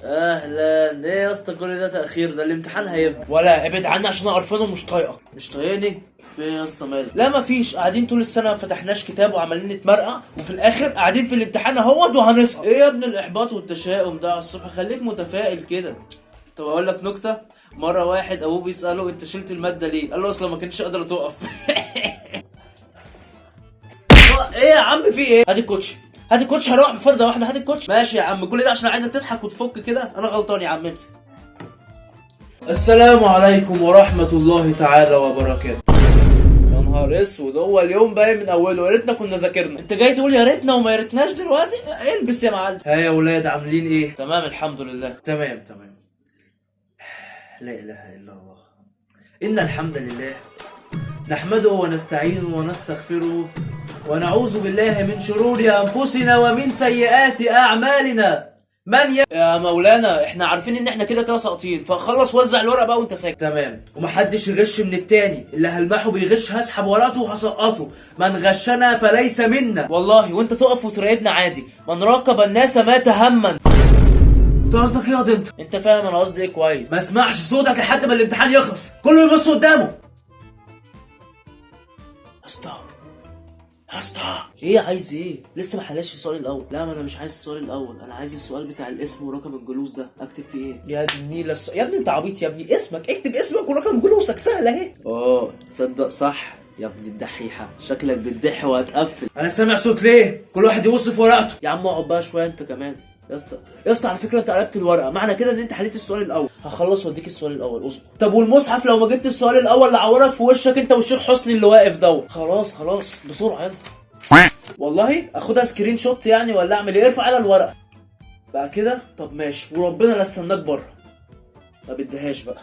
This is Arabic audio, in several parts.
اهلا. ايه يا اسطى كل ده تاخير؟ ده الامتحان هيبدا. ولا ابعد عني عشان انا قرفان ومش طايقك. مش طايقني؟ في ايه يا اسطى مالك؟ لا مفيش، قاعدين طول السنه ما فتحناش كتاب وعمالين نتمرقع، وفي الاخر قاعدين في الامتحان اهوت وهنسقط. ايه يا ابن الاحباط والتشاؤم ده على الصبح؟ خليك متفائل كده. طب اقول لك نكته. مره واحد ابوه بيساله انت شلت الماده ليه؟ قال له اصلا ما كنتش قادر تقف. ايه يا عم في ايه؟ هات الكوتش، هات الكوتش، هروح بفرده واحده. هات الكوتش. ماشي يا عم، كل ده عشان عايزك تضحك وتفك كده؟ انا غلطان يا عم، امسك. السلام عليكم ورحمه الله تعالى وبركاته. يا نهار اسود، هو اليوم باين من اوله. يا ريتنا كنا ذاكرنا. انت جاي تقول يا ريتنا وما يا دلوقتي؟ البس يا معلم. ها يا ولاد عاملين ايه؟ تمام الحمد لله. تمام. لا اله الا الله. ان الحمد لله نحمده ونستعينه ونستغفره ونعوذ بالله من شرور انفسنا ومن سيئات اعمالنا. يا مولانا احنا عارفين ان احنا كده ساقطين، فخلص وزع الورق بقى وانت ساكت. تمام. ومحدش يغش من التاني، اللي هلمحه بيغش هسحب ورقته وهسقطه. من غشنا فليس منا. والله وانت تقف وتراقبنا عادي. من راقب الناس مات هما. انت قصدك ايه يا انت فاهم انا قصدي ايه كويس. ما اسمعش صوتك لحد ما الامتحان يخلص. كله يبص قدامه. اسطى ايه عايز ايه؟ لسه ما حلتش السؤال الاول. لا ما انا مش عايز السؤال الاول، انا عايز السؤال بتاع الاسم ورقم الجلوس ده. اكتب فيه ايه؟ يا ابني يا ابني انت عبيط يا ابني. اسمك، اكتب اسمك ورقم جلوسك، سهله اهي. تصدق صح يا ابني الدحيحه، شكلك بتضح وهتقفل. انا سامع صوت ليه؟ كل واحد يبص في ورقته. يا عم اقعد بقى شويه انت كمان. يا اسطى على فكره انت قلبت الورقه، معنى كده ان انت حليت السؤال الاول. هخلص واديك السؤال الاول، اصبر. طب والمصحف لو ما جبت السؤال الاول لعورك في وشك انت والشيخ حسني اللي واقف دوت. خلاص بسرعه يلا. والله اخدها سكرين شوت يعني ولا اعمل ايه؟ ارفع على الورقه بقى كده. طب ماشي، وربنا لا استناك بره. ما بديهاش بقى.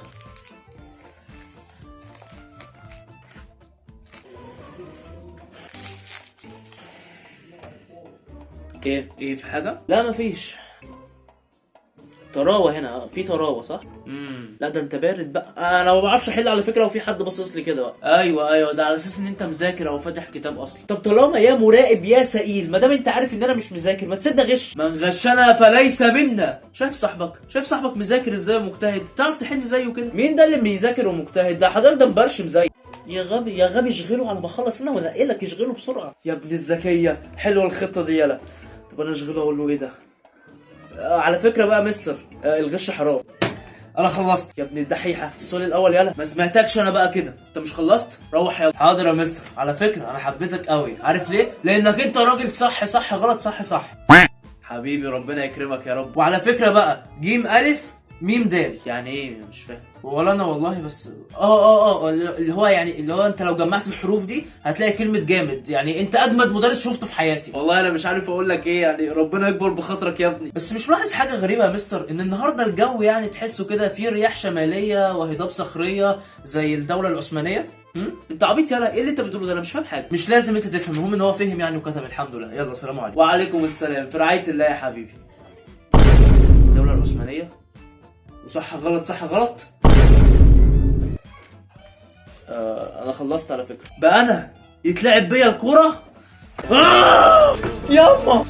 ايه في حاجه؟ لا مفيش. طراوه هنا. في طراوه صح؟ لا ده انت بارد بقى. انا ما بعرفش احل على فكره، وفي حد باصص لي كده بقى. ايوه ده على اساس ان انت مذاكر او فاتح كتاب اصلا. طب طالما يا مراقب يا سئيل، ما دام انت عارف ان انا مش مذاكر ما تصدق غش. من غشنا فليس منا. شايف صاحبك مذاكر ازاي ومجتهد؟ تعرف تحل زيه كده؟ مين ده اللي بيذاكر ومجتهد؟ ده حضرتك ده مبرشم زي يا غبي اشغله على ما اخلص انا وانقلك. اشغله بسرعه يا ابن الذكيه. حلوه الخطه دي يلا. طب انا اشغله اقول له ايه ده؟ على فكره بقى مستر، الغش حرام. انا خلصت يا ابن الدحيحه. السؤال الاول يلا. ما سمعتكش انا بقى كده. انت مش خلصت؟ روح يلا. حاضر يا مستر. على فكره انا حبيتك قوي. عارف ليه؟ لانك انت راجل صح غلط صح. حبيبي ربنا يكرمك يا رب. وعلى فكره بقى جيم الف ميم دال يعني ايه؟ مش فاهم. ولا انا والله بس اللي هو انت لو جمعت الحروف دي هتلاقي كلمه جامد. يعني انت اجمد مدرس شفته في حياتي. والله انا مش عارف اقول لك ايه يعني. ربنا يكبر بخاطرك يا ابني. بس مش ملاحظ حاجه غريبه يا مستر؟ ان النهارده الجو يعني تحسه كده فيه رياح شماليه وهضاب صخريه زي الدوله العثمانيه. انت عبيط يالا. ايه اللي انت بتقوله ده؟ انا مش فاهم حاجه. مش لازم انت تفهم، المهم ان هو فهم يعني وكتب. الحمد لله. يلا سلام عليكم. وعليكم السلام. في رعايه الله يا حبيبي. الدوله العثمانيه. صح غلط. انا خلصت على فكره. بقى انا يتلعب بيا الكوره. ياما